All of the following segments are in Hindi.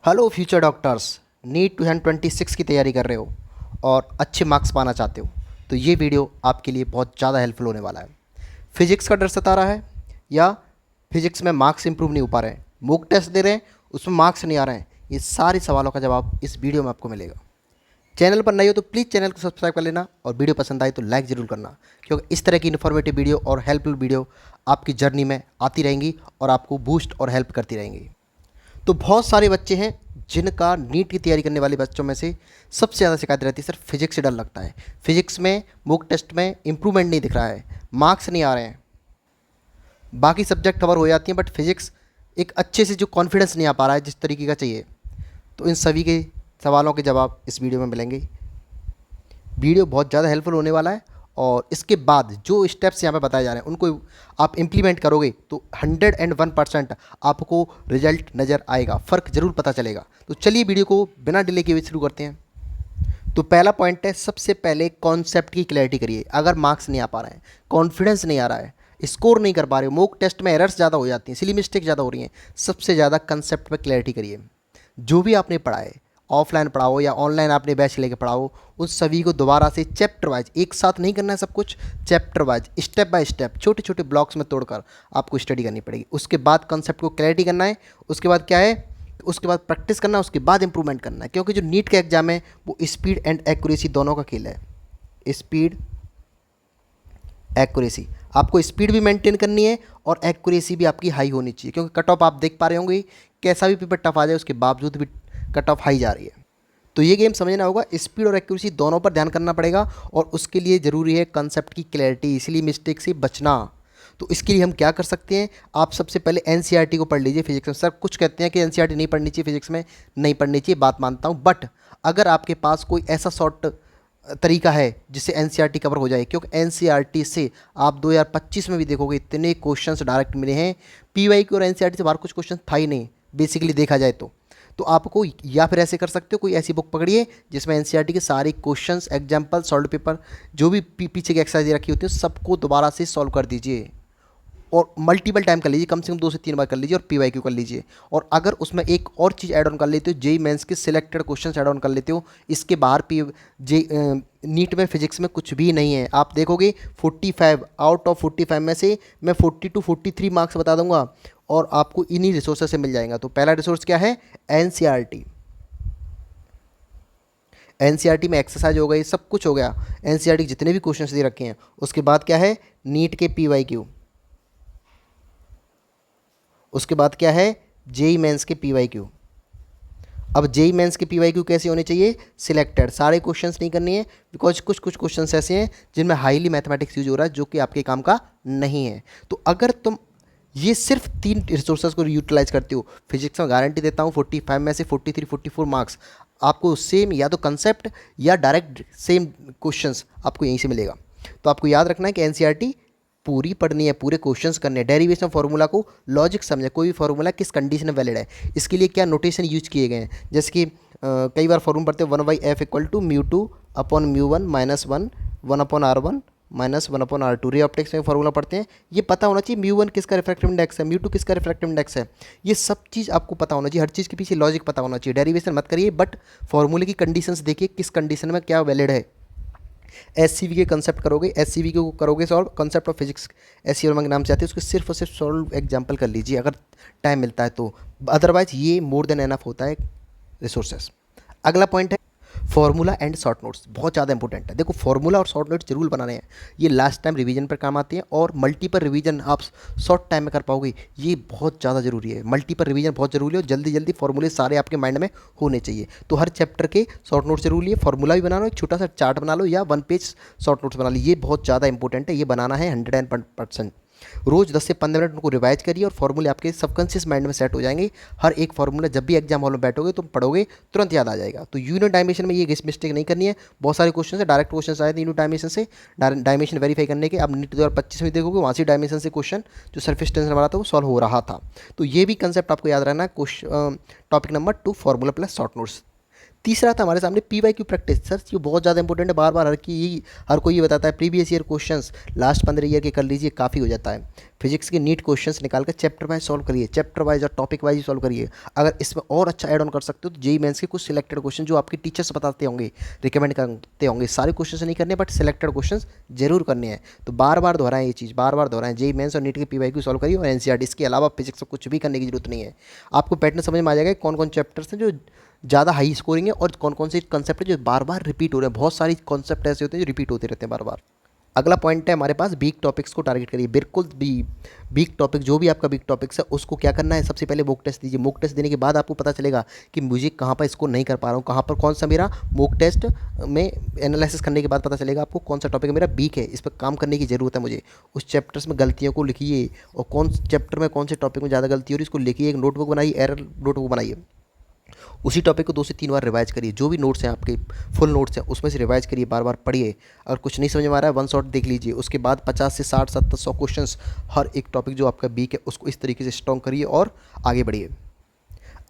Hello future doctors. नीट 2026 की तैयारी कर रहे हो और अच्छे मार्क्स पाना चाहते हो तो ये वीडियो आपके लिए बहुत ज़्यादा हेल्पफुल होने वाला है। फिजिक्स का डर सता रहा है या फिजिक्स में मार्क्स इंप्रूव नहीं हो पा रहे हैं, मॉक टेस्ट दे रहे हैं उसमें मार्क्स नहीं आ रहे हैं, ये सारे सवालों का जवाब इस वीडियो में आपको मिलेगा। चैनल पर नए हो तो प्लीज़ चैनल को सब्सक्राइब कर लेना और वीडियो पसंद आए तो लाइक ज़रूर करना, क्योंकि इस तरह की इन्फॉर्मेटिव वीडियो और हेल्पफुल वीडियो आपकी जर्नी में आती रहेंगी और आपको बूस्ट और हेल्प करती रहेंगी। तो बहुत सारे बच्चे हैं जिनका नीट की तैयारी करने वाले बच्चों में से सबसे ज़्यादा शिकायत रहती है, सर फिजिक्स से डर लगता है, फिजिक्स में मॉक टेस्ट में इंप्रूवमेंट नहीं दिख रहा है, मार्क्स नहीं आ रहे हैं, बाकी सब्जेक्ट कवर हो जाती हैं बट फिजिक्स एक अच्छे से जो कॉन्फिडेंस नहीं आ पा रहा है जिस तरीके का चाहिए। तो इन सभी के सवालों के जवाब इस वीडियो में मिलेंगे। वीडियो बहुत ज़्यादा हेल्पफुल होने वाला है और इसके बाद जो स्टेप्स यहाँ पे बताए जा रहे हैं उनको आप इम्प्लीमेंट करोगे तो 101% आपको रिजल्ट नज़र आएगा, फ़र्क ज़रूर पता चलेगा। तो चलिए वीडियो को बिना डिले किए हुए शुरू करते हैं। तो पहला पॉइंट है, सबसे पहले कॉन्सेप्ट की क्लैरिटी करिए। अगर मार्क्स नहीं आ पा रहे हैं, कॉन्फिडेंस नहीं आ रहा है, स्कोर नहीं कर पा रहे हो, मॉक टेस्ट में एरर्स ज़्यादा हो जाती हैं, सिली मिस्टेक ज़्यादा हो रही हैं, सबसे ज़्यादा कंसेप्ट पर क्लैरिटी करिए। जो भी आपने पढ़ा है, ऑफलाइन पढ़ाओ या ऑनलाइन आपने बैच लेके पढ़ाओ, उन सभी को दोबारा से चैप्टर वाइज, एक साथ नहीं करना है सब कुछ, chapter wise step by step छोटे छोटे ब्लॉक्स में तोड़कर आपको स्टडी करनी पड़ेगी। उसके बाद कंसेप्ट को क्लैरिटी करना है, उसके बाद क्या है, उसके बाद प्रैक्टिस करना है, उसके बाद इंप्रूवमेंट करना है। क्योंकि जो नीट का एग्जाम है वो स्पीड एंड एक्यूरेसी दोनों का खेल है। स्पीड एक्यूरेसी, आपको स्पीड भी मेंटेन करनी है और एक्यूरेसी भी आपकी हाई होनी चाहिए, क्योंकि कट ऑफ आप देख पा रहे होंगे कैसा भी पेपर टफ आ जाए उसके बावजूद भी कट ऑफ हाई जा रही है। तो ये गेम समझना होगा, स्पीड और एक्यूरेसी दोनों पर ध्यान करना पड़ेगा और उसके लिए ज़रूरी है कंसेप्ट की क्लैरिटी, इसलिए मिस्टेक से बचना। तो इसके लिए हम क्या कर सकते हैं, आप सबसे पहले एनसीईआरटी को पढ़ लीजिए फिजिक्स में। सर कुछ कहते हैं कि एनसीईआरटी नहीं पढ़नी चाहिए फिजिक्स में, नहीं पढ़नी चाहिए, बात मानता हूँ, बट अगर आपके पास कोई ऐसा शॉर्ट तरीका है जिससे एनसीईआरटी कवर हो जाए, क्योंकि एनसीईआरटी से आप 2025 में भी देखोगे इतने क्वेश्चंस डायरेक्ट मिले हैं, पीवाईक्यू और एनसीईआरटी से बाहर कुछ क्वेश्चन था ही नहीं बेसिकली देखा जाए तो आपको या फिर ऐसे कर सकते हो, कोई ऐसी बुक पकड़िए जिसमें एनसीईआरटी के सारे क्वेश्चंस, एग्जाम्पल, सॉल्व पेपर, जो भी पीछे की एक्सरसाइज रखी होती है सबको दोबारा से सॉल्व कर दीजिए और मल्टीपल टाइम कर लीजिए, कम से कम 2 से 3 बार कर लीजिए और पीवाईक्यू कर लीजिए। और अगर उसमें एक और चीज़ ऐड ऑन कर लेते हो, जेई मेंस के सिलेक्टेड क्वेश्चंस ऐड ऑन कर लेते हो, इसके बाहर पी जे नीट में फिजिक्स में कुछ भी नहीं है। आप देखोगे 45 आउट ऑफ 45 में से मैं 40 to 43 मार्क्स बता दूंगा और आपको इन्हीं रिसोर्सेज से मिल जाएगा। तो पहला रिसोर्स क्या है, एनसीईआरटी। एनसीईआरटी में एक्सरसाइज हो गई, सब कुछ हो गया, एनसीईआरटी जितने भी क्वेश्चंस दे रखे हैं। उसके बाद क्या है, नीट के पीवाईक्यू। उसके बाद क्या है, जेई मेंस के पीवाईक्यू। अब जेई मेंस के पीवाईक्यू कैसे होने चाहिए, सिलेक्टेड, सारे क्वेश्चंस नहीं करनी है, बिकॉज कुछ कुछ क्वेश्चंस ऐसे हैं जिनमें हाईली मैथमेटिक्स यूज हो रहा है जो कि आपके काम का नहीं है। तो अगर तुम ये सिर्फ 3 रिसोर्सेज को यूटिलाइज करते हो, फिजिक्स में गारंटी देता हूँ 45 में से 43 44 मार्क्स आपको सेम या तो कंसेप्ट या डायरेक्ट सेम क्वेश्चंस आपको यहीं से मिलेगा। तो आपको याद रखना है कि एनसीईआरटी पूरी पढ़नी है, पूरे क्वेश्चंस करने हैं, डेरिवेशन फार्मूला को लॉजिक समझे, कोई भी फार्मूला किस कंडीशन में वैलिड है, इसके लिए क्या नोटेशन यूज किए गए हैं। जैसे कि कई बार फॉर्मूला पढ़ते हैं 1/f = μ2 upon μ1 minus 1/r1 minus 1/r2। Ray optics में फार्मूला पढ़ते हैं, ये पता होना चाहिए μ1 किसका रिफ्रैक्टिव इंडेक्स है, μ2 किसका रिफ्रैक्टिव इंडेक्स है, ये सब चीज़ आपको पता होना चाहिए, हर चीज़ के पीछे लॉजिक पता होना चाहिए। डेरिवेशन मत करिए बट फार्मूले की कंडीशंस देखिए किस कंडीशन में क्या वैलिड है। एससीवी के कंसेप्ट करोगे, एससीवी को करोगे solve, concept of physics SCV के नाम से आती है, उसको सिर्फ और सिर्फ सॉल्व एग्जाम्पल कर लीजिए अगर टाइम मिलता है तो, अदरवाइज ये मोर देन एनफ होता है रिसोर्सेस। अगला पॉइंट है फॉर्मूला एंड शॉर्ट नोट्स, बहुत ज़्यादा इंपॉर्टेंट है। देखो फॉर्मूला और शॉर्ट नोट्स जरूर बनाने हैं, ये लास्ट टाइम रिवीजन पर काम आते हैं और मल्टीपल रिवीजन आप शॉर्ट टाइम में कर पाओगे, ये बहुत ज़्यादा जरूरी है। मल्टीपल रिवीजन बहुत जरूरी है और जल्दी जल्दी फॉर्मूले सारे आपके माइंड में होने चाहिए। तो हर चैप्टर के शॉर्ट नोट्स जरूरी है, फॉर्मूला भी बना लो, एक छोटा सा चार्ट बना लो या 1 पेज शॉर्ट नोट्स बना लो, ये बहुत ज़्यादा इंपॉर्टेंट है, ये बनाना है 100%। रोज़ 10 से 15 मिनट उनको रिवाइज करिए और फॉर्मूले आपके सबकॉन्शियस माइंड में सेट हो जाएंगे। हर एक फॉर्मूला जब भी एग्जाम हॉल में बैठोगे तुम पढ़ोगे तुरंत याद आ जाएगा। तो यूनिट डायमेंशन में ये मिस्टेक नहीं करनी है, बहुत सारे क्वेश्चन है डायरेक्ट क्वेश्चन आए थे यूनिट डायमेंशन से, डायमेंशन वेरीफाई करने के। अब नीट 2025 में देखोगे वहाँ से डायमेंशन से क्वेश्चन जो सरफेस टेंशन वाला था वो सॉल्व हो रहा था। तो ये भी कंसेप्ट आपको याद रहना है। Topic number 2 formula plus short notes. तीसरा था हमारे सामने PYQ प्रैक्टिस। सर ये बहुत ज़्यादा इंपॉर्टेंट है, बार बार हर कोई ये बताता है previous year questions last 15 year के कर लीजिए, काफ़ी हो जाता है। फिजिक्स के नीट क्वेश्चंस निकाल कर चैप्टर वाइज सॉल्व करिए, चैप्टर वाइज और टॉपिक वाइज सॉल्व करिए। अगर इसमें और अच्छा ऐड ऑन कर सकते हो तो जेईई मेंस के कुछ सिलेक्टेड क्वेश्चन जो आपके टीचर्स बताते होंगे, रिकमेंड करते होंगे, सारे क्वेश्चन नहीं करने बट सिलेक्टेड क्वेश्चन जरूर करने हैं। तो बार बार दोहराएं ये चीज़, बार बार दोहराएं, जेईई मेंस और नीट के PYQ सॉल्व करिए और एनसीईआरटी। इसके अलावा फिजिक्स में कुछ भी करने की जरूरत नहीं है। आपको पैटर्न समझ में आ जाएगा कौन कौन चैप्टर्स हैं जो ज़्यादा हाई स्कोरिंग है और कौन कौन से कंसेप्ट है जो बार बार रिपीट हो रहे हैं। बहुत सारी कॉन्सेप्ट ऐसे होते हैं जो रिपीट होते रहते हैं बार बार। अगला पॉइंट है हमारे पास, वीक टॉपिक्स को टारगेट करिए। बिल्कुल भी वीक टॉपिक, जो भी आपका वीक टॉपिक्स है उसको क्या करना है, सबसे पहले मॉक टेस्ट दीजिए। मॉक टेस्ट देने के बाद आपको पता चलेगा कि मुझे कहाँ पर इसको नहीं कर पा रहा हूँ, कहाँ पर कौन सा मेरा मॉक टेस्ट में एनालिसिस करने के बाद पता चलेगा आपको कौन सा टॉपिक मेरा वीक है, इस पर काम करने की ज़रूरत है मुझे। उस चैप्टर्स में गलतियों को लिखिए और कौन चैप्टर में कौन से टॉपिक में ज़्यादा गलती हो रही है इसको लिखिए, एक नोटबुक बनाइए, एरर नोटबुक बनाइए। उसी टॉपिक को 2 से 3 बार रिवाइज करिए। जो भी नोट्स हैं आपके फुल नोट्स हैं उसमें से रिवाइज करिए, बार बार पढ़िए। और कुछ नहीं समझ में आ रहा है वन शॉट देख लीजिए। उसके बाद 50 से 60 70 100 क्वेश्चंस हर एक टॉपिक जो आपका वीक है उसको इस तरीके से स्ट्रॉन्ग करिए और आगे बढ़िए।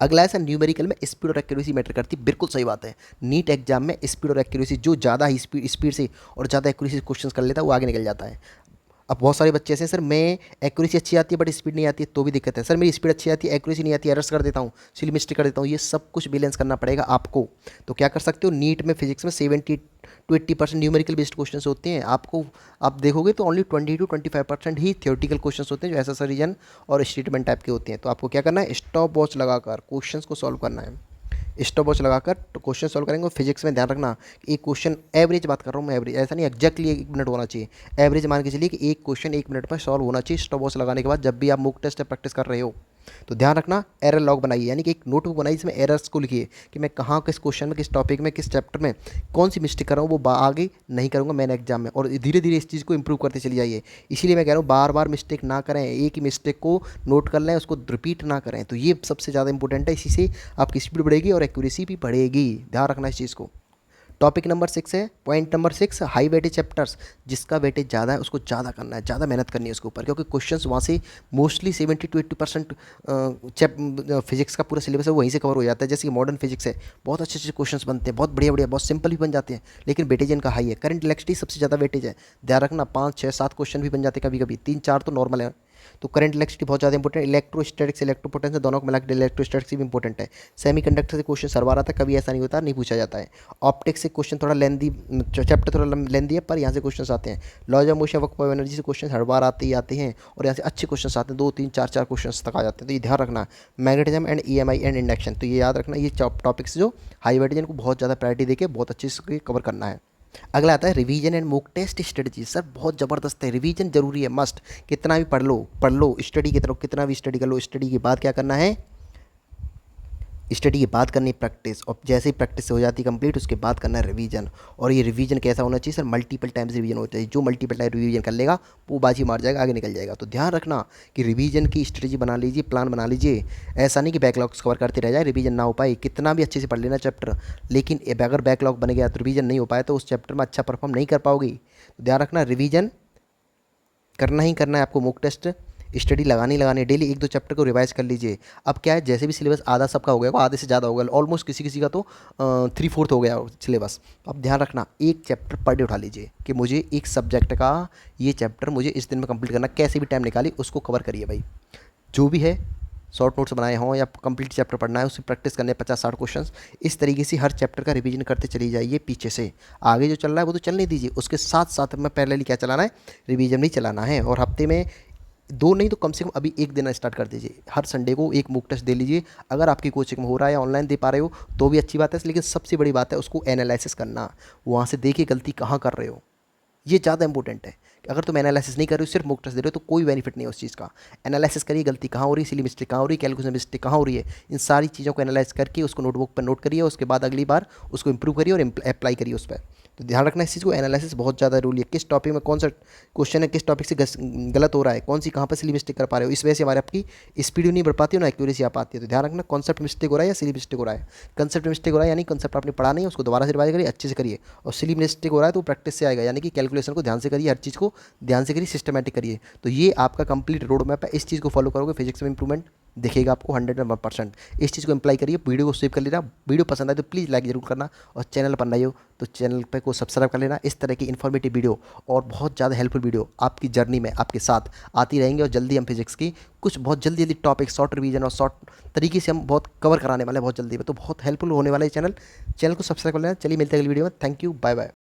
अगला है सर, न्यूमेरिकल में स्पीड और एक्यूरेसी मैटर करती है। बिल्कुल सही बात है। नीट एग्जाम में स्पीड और एक्यूरेसी, जो ज़्यादा ही स्पीड से और ज़्यादा एक्यूरेसी क्वेश्चन कर लेता है वो आगे निकल जाता है। अब बहुत सारे बच्चे ऐसे हैं, सर मैं एक्यूरेसी अच्छी आती है बट स्पीड नहीं आती है तो भी दिक्कत है। सर मेरी स्पीड अच्छी आती है, एक्यूरेसी नहीं आती, एरर्स कर देता हूँ, सिली मिस्टेक कर देता हूँ। ये सब कुछ बैलेंस करना पड़ेगा आपको। तो क्या कर सकते हो, नीट में फिजिक्स में 70 to 80% न्यूमेरिकल बेस्ड क्वेश्चन होते हैं। आपको आप देखोगे तो only 20 to 25% he theoretical question होते हैं जो एसएसआर रीजन और स्टेटमेंट टाइप के होते हैं। तो आपको क्या करना है, स्टॉप वॉच लगाकर क्वेश्चन को सॉल्व करना है। स्टॉप वॉच लगाकर तो क्वेश्चन सॉल्व करेंगे। और फिजिक्स में ध्यान रखना कि एक क्वेश्चन, एवरेज बात कर रहा हूँ मैं, एवरेज ऐसा नहीं एग्जैक्टली 1 मिनट होना चाहिए। एवरेज मान के चलिए कि एक क्वेश्चन 1 मिनट में सॉल्व होना चाहिए। स्टॉप वॉच लगाने के बाद जब भी आप मॉक टेस्ट प्रैक्टिस कर रहे हो तो ध्यान रखना एरर लॉग बनाइए, यानी कि एक नोटबुक बनाइए जिसमें एरर्स को लिखिए कि मैं कहाँ, किस क्वेश्चन में, किस टॉपिक में, किस चैप्टर में कौन सी मिस्टेक कर रहा हूँ, वो आगे नहीं करूँगा मैंने एग्जाम में। और धीरे धीरे इस चीज़ को इंप्रूव करते चली जाइए। इसीलिए मैं कह रहा हूँ बार बार मिस्टेक ना करें, एक ही मिस्टेक को नोट कर लें, उसको रिपीट ना करें। तो ये सबसे ज़्यादा इंपॉर्टेंट है। इसी से आपकी स्पीड बढ़ेगी और एक्यूरेसी भी बढ़ेगी। ध्यान रखना इस चीज़ को। टॉपिक नंबर 6 है, point number 6, high weightage chapters. जिसका वेटेज ज़्यादा है उसको ज़्यादा करना है, ज़्यादा मेहनत करनी है उसके ऊपर, क्योंकि क्वेश्चंस वहाँ से मोस्टली 70 to 80% फिजिक्स का पूरा सिलेबस है वहीं से कवर हो जाता है। जैसे कि मॉडर्न फिजिक्स है, बहुत अच्छे अच्छे क्वेश्चंस बनते हैं, बहुत बढ़िया बढ़िया, बहुत सिंपल भी बन जाते हैं, लेकिन वेटेज इनका हाई है। करंट इलेक्ट्रिसिटी सबसे ज़्यादा वेटेज है। ध्यान रखना 5 6 7 क्वेश्चन भी बन जाते हैं, कभी कभी 3 4 तो नॉर्मल है। तो करंट इलेक्ट्रिसिटी बहुत ज़्यादा इंपॉर्टेंट है। इलेक्ट्रोस्टैटिक्स, इलेक्ट्रोपोटेंशियल दोनों को मिलाकर इलेक्ट्रोस्टैटिक्स भी इंपॉर्टेंट है। सेमीकंडक्टर से क्वेश्चन सर्वर आता है, कभी ऐसा नहीं होता, नहीं पूछा जाता है। ऑप्टिक्स से क्वेश्चन थोड़ा लेंदी, चैप्टर थोड़ा लेंदी है पर यहाँ से क्वेश्चन आते हैं। Laws of motion, work of energy से क्वेश्चन हर बार आते ही आते हैं और यहाँ से अच्छे क्वेश्चन आते हैं, 2 3 4 4 क्वेश्चन तक आ जाते हैं। तो ये ध्यान रखना। Magnetism and EMI and induction, तो ये याद रखना। ये टॉपिक्स जो हाई वेटेज को बहुत ज़्यादा प्रायोरिटी देके बहुत अच्छे से कवर करना है। अगला आता है revision and mock test strategy. Sir बहुत ज़बरदस्त है, रिवीजन जरूरी है, मस्ट। कितना भी पढ़ लो स्टडी की तरफ, कितना भी स्टडी कर लो, स्टडी के बाद क्या करना है, स्टडी के बाद करनी प्रैक्टिस। और जैसे ही प्रैक्टिस हो जाती कंप्लीट उसके बाद करना है रिवीजन। और ये रिवीजन कैसा होना चाहिए सर, मल्टीपल टाइम्स रिवीजन होना चाहिए। जो मल्टीपल टाइम रिवीजन कर लेगा वो बाजी मार जाएगा, आगे निकल जाएगा। तो ध्यान रखना कि रिवीजन की स्ट्रेटजी बना लीजिए, प्लान बना लीजिए। ऐसा नहीं कि बैकलॉग्स कवर करते रह जाए, रिवीजन ना हो पाए। कितना भी अच्छे से पढ़ लेना चैप्टर, लेकिन अगर बैकलॉग बन गया तो रिवीजन नहीं हो पाए तो उस चैप्टर में अच्छा परफॉर्म नहीं कर पाओगे। तो ध्यान रखना, रिवीजन करना ही करना है आपको। मॉक टेस्ट स्टडी लगानी लगानी, डेली 1 2 चैप्टर को रिवाइज कर लीजिए। अब क्या है, जैसे भी सिलेबस आधा सबका हो गया, आधे से ज़्यादा हो गया, ऑलमोस्ट किसी किसी का तो 3/4 हो गया सिलेबस। अब ध्यान रखना, एक चैप्टर पर डे उठा लीजिए कि मुझे एक सब्जेक्ट का ये चैप्टर मुझे इस दिन में कंप्लीट करना, कैसे भी टाइम निकाली उसको कवर करिए भाई। जो भी है शॉर्ट नोट्स बनाए हों या कंप्लीट चैप्टर पढ़ना है उससे प्रैक्टिस करने 50-60 क्वेश्चंस। इस तरीके से हर चैप्टर का रिवीजन करते चली जाइए पीछे से। आगे जो चल रहा है वो तो चलने दीजिए, उसके साथ साथ में पैरेलली क्या चलाना है, रिवीजन भी चलाना है। और हफ्ते में 2 नहीं तो कम से कम अभी 1 देना स्टार्ट कर दीजिए। हर संडे को एक मॉक टेस्ट दे लीजिए। अगर आपकी कोचिंग में हो रहा है या ऑनलाइन दे पा रहे हो तो भी अच्छी बात है, लेकिन सबसे बड़ी बात है उसको एनालिसिस करना। वहाँ से देखिए गलती कहाँ कर रहे हो, ये ज़्यादा इंपॉर्टेंट है। कि अगर तुम एनालिसिस नहीं कर रहे हो, सिर्फ मॉक टेस्ट दे रहे हो तो कोई बेनिफिट नहीं है उस चीज़ का। एनालिसिस करिए, गलती कहाँ हो रही है, सिली मिस्टेक कहाँ हो रही है, कैलकुलेशन मिस्टेक कहाँ हो रही है, इन सारी चीज़ों को एनालाइज करके उसको नोटबुक पर नोट करिए। उसके बाद अगली बार उसको इंप्रूव करिए और अप्लाई करिए उस पर। तो ध्यान रखना इस चीज़ को, एनालिसिस बहुत ज़्यादा जरूरी है। किस टॉपिक में कौन सा क्वेश्चन है, किस टॉपिक से गलत हो रहा है, कौन सी कहाँ पर सिली मिस्टेक कर पा रहे हो, इस वजह से हमारे आपकी स्पीड नहीं बढ़ पाती है ना एक्यूरेसी आ पाती है। तो ध्यान रखना कॉन्सेप्ट मिस्टेक हो रहा है या सिली मिस्टेक हो रहा है। कंसेप्ट मिस्टेक हो रहा है यानी कंसेप्ट आपने पढ़ा नहीं है, उसको दोबारा से रिवाइज करिए, अच्छे से करिए। और सिली मिस्टेक हो रहा है तो प्रैक्टिस से आएगा, यानी कि कैलकुलेशन को ध्यान से करिए, हर चीज़ को ध्यान से करिए, सिस्टमैटिक करिए। तो ये आपका कंप्लीट रोड मैप है, इस चीज़ को फॉलो करोगे फिजिक्स में इंप्रूवमेंट दिखेगा आपको 101%। इस चीज़ को अप्लाई करिए, वीडियो को सेव कर लेना। वीडियो पसंद आए तो प्लीज़ लाइक जरूर करना, और चैनल पर नए हो तो चैनल पे को सब्सक्राइब कर लेना। इस तरह की इन्फॉर्मेटिव वीडियो और बहुत ज़्यादा हेल्पफुल वीडियो आपकी जर्नी में आपके साथ आती रहेंगे, और जल्दी हम फिजिक्स की कुछ बहुत जल्दी जल्दी टॉपिक शॉर्ट रिवीजन और शॉर्ट तरीके से हम बहुत कवर कराने वाले हैं बहुत जल्दी में, तो बहुत हेल्पफुल होने वाला है चैनल को सब्सक्राइब कर लेना। चलिए मिलते हैं अगली वीडियो में। Thank you, bye bye.